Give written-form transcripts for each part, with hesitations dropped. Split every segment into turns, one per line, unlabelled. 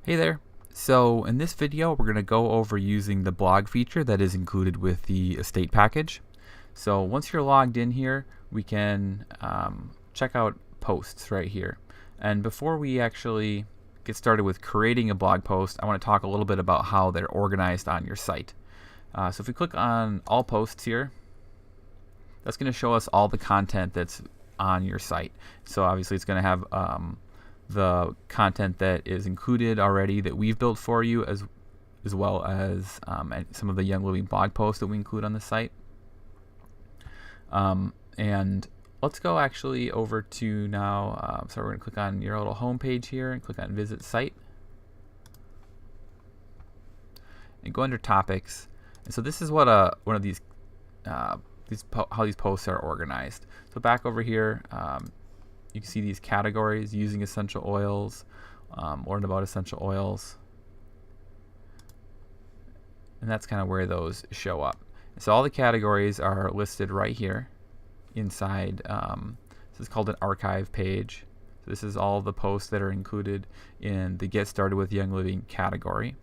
Hey there. So in this video we're going to go over using the blog feature that is included with the estate package. So once you're logged in here, we can check out posts right here. And before we actually get started with creating a blog post, I want to talk a little bit about how they're organized on your site. So if we click on all posts here, that's going to show us all the content that's on your site. So obviously it's going to have the content that is included already that we've built for you, as well as some of the Young Living blog posts that we include on the site. And let's go actually over to now, so we're going to click on your little home page here and click on Visit Site. And go under Topics. And so this is what one of these, how these posts are organized. So back over here, you can see these categories: using essential oils, learn about essential oils, and that's kind of where those show up. So all the categories are listed right here inside. This is called an archive page. So this is all the posts that are included in the Get Started with Young Living category.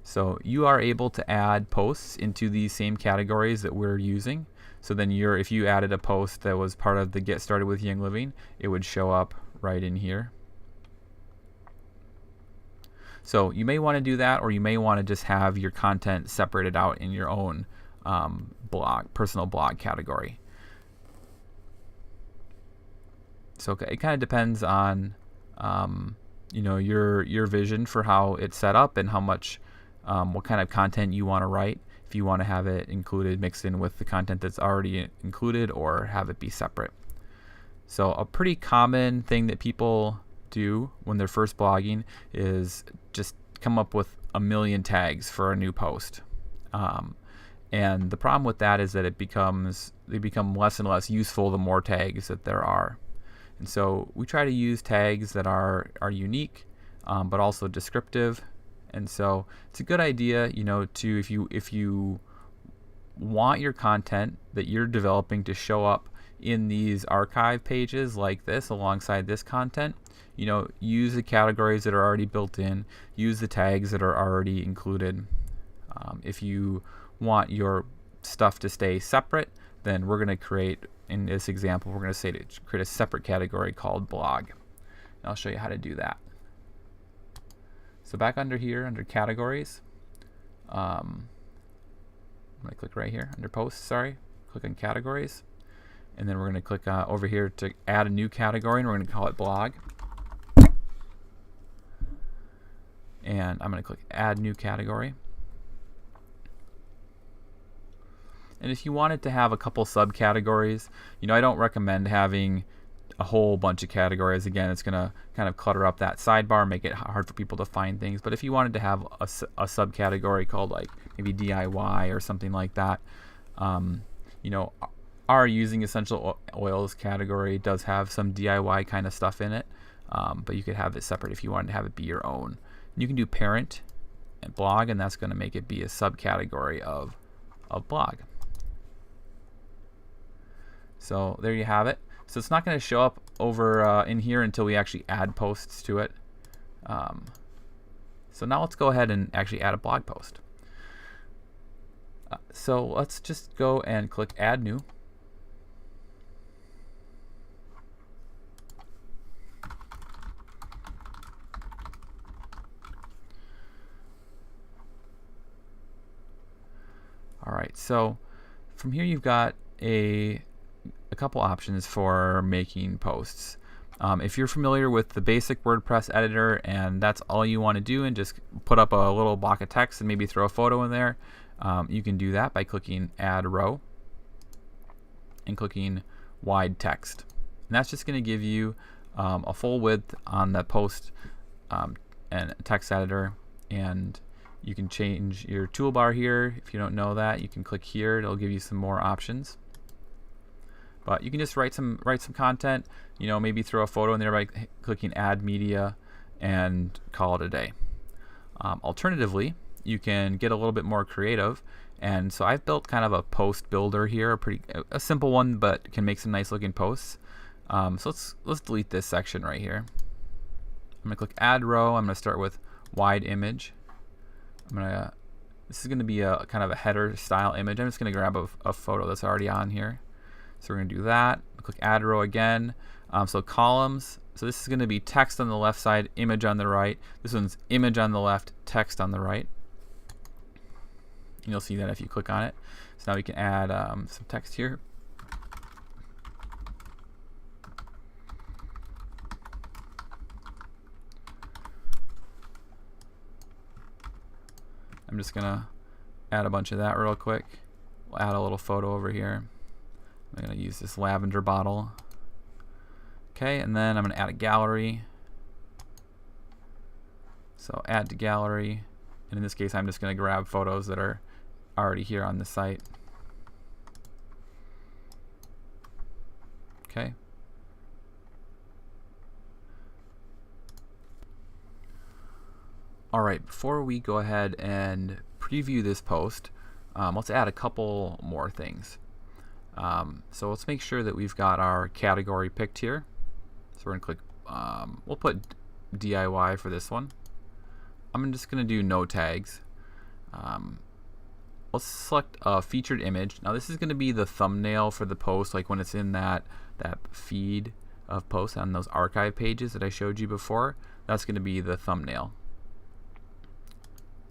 So you are able to add posts into these same categories that we're using. So then if you added a post that was part of the Get Started with Young Living, it would show up right in here. So you may want to do that, or you may want to just have your content separated out in your own personal blog category. So it kind of depends on your vision for how it's set up and how much what kind of content you want to write. If you want to have it included, mixed in with the content that's already included, or have it be separate. So a pretty common thing that people do when they're first blogging is just come up with a million tags for a new post. And the problem with that is that they become less and less useful the more tags that there are. And so we try to use tags that are unique, but also descriptive. And so it's a good idea, if you want your content that you're developing to show up in these archive pages like this alongside this content, use the categories that are already built in, use the tags that are already included. If you want your stuff to stay separate, then we're going to create, in this example, we're going to say to create a separate category called blog. And I'll show you how to do that. So back under here, under categories, I'm going to click right here under posts, click on categories, and then we're going to click over here to add a new category, and we're going to call it blog. And I'm going to click add new category. And if you wanted to have a couple subcategories, I don't recommend having a whole bunch of categories. Again, it's going to kind of clutter up that sidebar, make it hard for people to find things. But if you wanted to have a subcategory called like maybe DIY or something like that, our using essential oils category does have some DIY kind of stuff in it, but you could have it separate if you wanted to have it be your own. And you can do parent and blog, and that's going to make it be a subcategory of blog. So there you have it. So it's not going to show up over in here until we actually add posts to it. So now let's go ahead and actually add a blog post. So let's just go and click Add New. All right, so from here you've got a couple options for making posts. If you're familiar with the basic WordPress editor and that's all you want to do and just put up a little block of text and maybe throw a photo in there, you can do that by clicking Add Row and clicking Wide Text. And that's just going to give you a full width on the post and text editor. And you can change your toolbar here. If you don't know that, you can click here. It'll give you some more options. But you can just write some content, maybe throw a photo in there by clicking Add Media and call it a day. Alternatively, you can get a little bit more creative, and so I've built kind of a post builder here, a simple one, but can make some nice looking posts. So let's delete this section right here. I'm going to click add row. I'm going to start with wide image. This is going to be a kind of a header style image. I'm just going to grab a photo that's already on here. So we're going to do that. Click add row again. So columns. So this is going to be text on the left side, image on the right. This one's image on the left, text on the right. And you'll see that if you click on it. So now we can add some text here. I'm just going to add a bunch of that real quick. We'll add a little photo over here. I'm going to use this lavender bottle. Okay, and then I'm going to add a gallery. So add to gallery. And in this case, I'm just going to grab photos that are already here on the site. Okay. All right, before we go ahead and preview this post, let's add a couple more things. So let's make sure that we've got our category picked here. So we're going to click, we'll put DIY for this one. I'm just going to do no tags. Let's select a featured image. Now this is going to be the thumbnail for the post, like when it's in that feed of posts on those archive pages that I showed you before. That's going to be the thumbnail.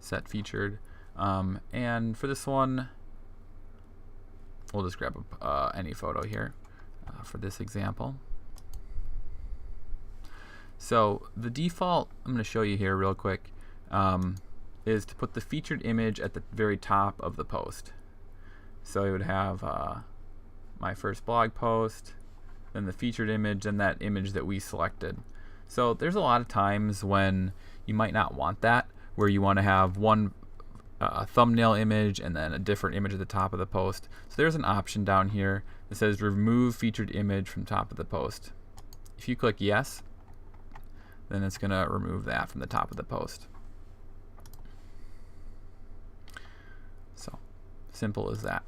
Set featured. And for this one, we'll just grab any photo here for this example. So the default, I'm going to show you here real quick, is to put the featured image at the very top of the post. So it would have my first blog post, then the featured image, and that image that we selected. So there's a lot of times when you might not want that, where you want to have one thumbnail image and then a different image at the top of the post. So there's an option down here that says remove featured image from top of the post. If you click yes, then it's going to remove that from the top of the post. So simple as that.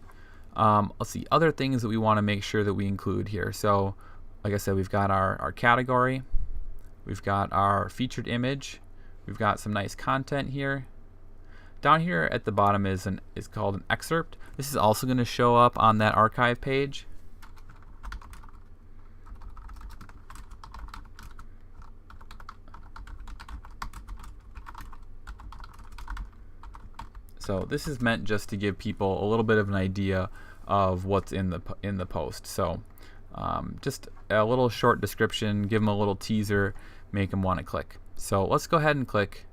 Let's see, other things that we want to make sure that we include here. So like I said, we've got our category, we've got our featured image, we've got some nice content here. Down here at the bottom is called an excerpt. This is also going to show up on that archive page. So this is meant just to give people a little bit of an idea of what's in the post. So just a little short description, give them a little teaser, make them want to click. So let's go ahead and click.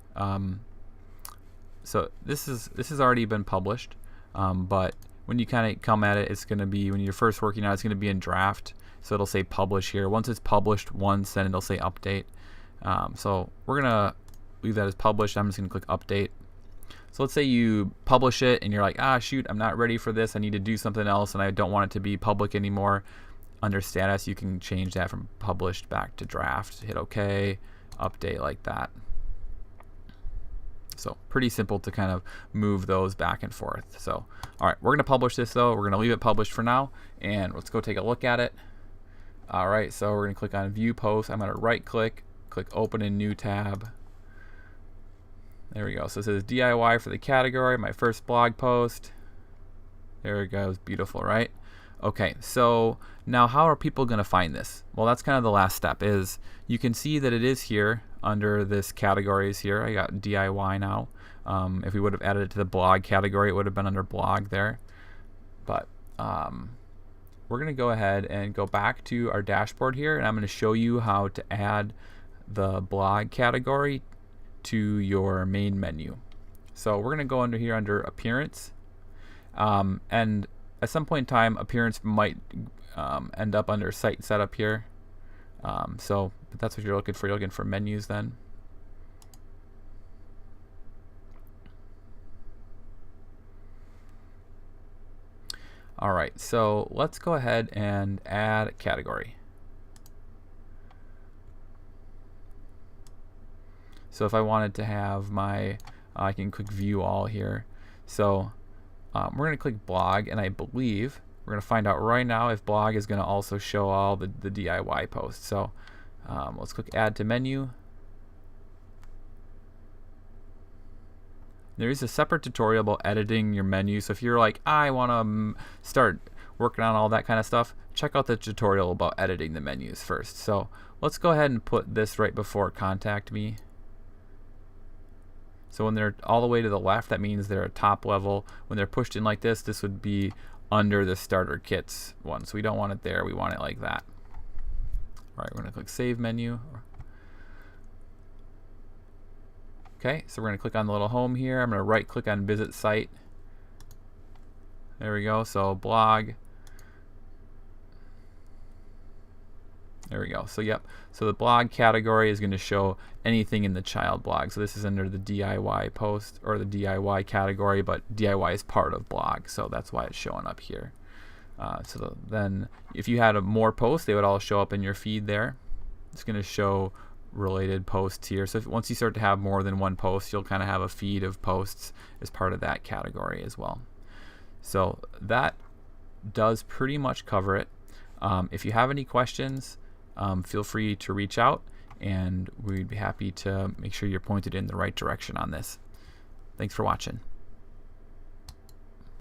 So this has already been published, but when you kind of come at it, it's going to be, when you're first working on it, it's going to be in draft. So it'll say publish here. Once it's published once, then it'll say update. So we're going to leave that as published. I'm just going to click update. So let's say you publish it and you're like, shoot, I'm not ready for this. I need to do something else and I don't want it to be public anymore. Under status, you can change that from published back to draft. Hit OK, update like that. So pretty simple to kind of move those back and forth. So all right, we're going to publish this though. We're going to leave it published for now, and let's go take a look at it. All right, so we're going to click on View Post. I'm going to right click, click Open in New Tab. There we go. So it says DIY for the category, my first blog post. There it goes. Beautiful, right? Okay, so now how are people going to find this? Well, that's kind of the last step. Is you can see that it is here under this categories here. I got DIY now. If we would have added it to the blog category, it would have been under blog there. But we're going to go ahead and go back to our dashboard here, and I'm going to show you how to add the blog category to your main menu. So we're going to go under here under appearance, and at some point in time appearance might end up under site setup here. But that's what you're looking for. You're looking for menus then. All right, so let's go ahead and add a category. So if I wanted to have my, I can click View All here. So we're going to click Blog, and I believe we're going to find out right now if Blog is going to also show all the DIY posts. So let's click Add to Menu. There is a separate tutorial about editing your menu. So if you're like, I want to start working on all that kind of stuff, check out the tutorial about editing the menus first. So let's go ahead and put this right before Contact Me. So when they're all the way to the left, that means they're at top level. When they're pushed in like this would be under the starter kits one. So we don't want it there, we want it like that. All right, we're gonna click Save Menu. Okay, so we're gonna click on the little home here. I'm gonna right click on Visit Site. There we go, so blog. There we go. So yep. So the blog category is going to show anything in the child blog. So this is under the DIY post or the DIY category, but DIY is part of blog, so that's why it's showing up here. Then if you had more posts, they would all show up in your feed there. It's going to show related posts here. So once you start to have more than one post, you'll kind of have a feed of posts as part of that category as well. So that does pretty much cover it. If you have any questions, feel free to reach out, and we'd be happy to make sure you're pointed in the right direction on this. Thanks for watching.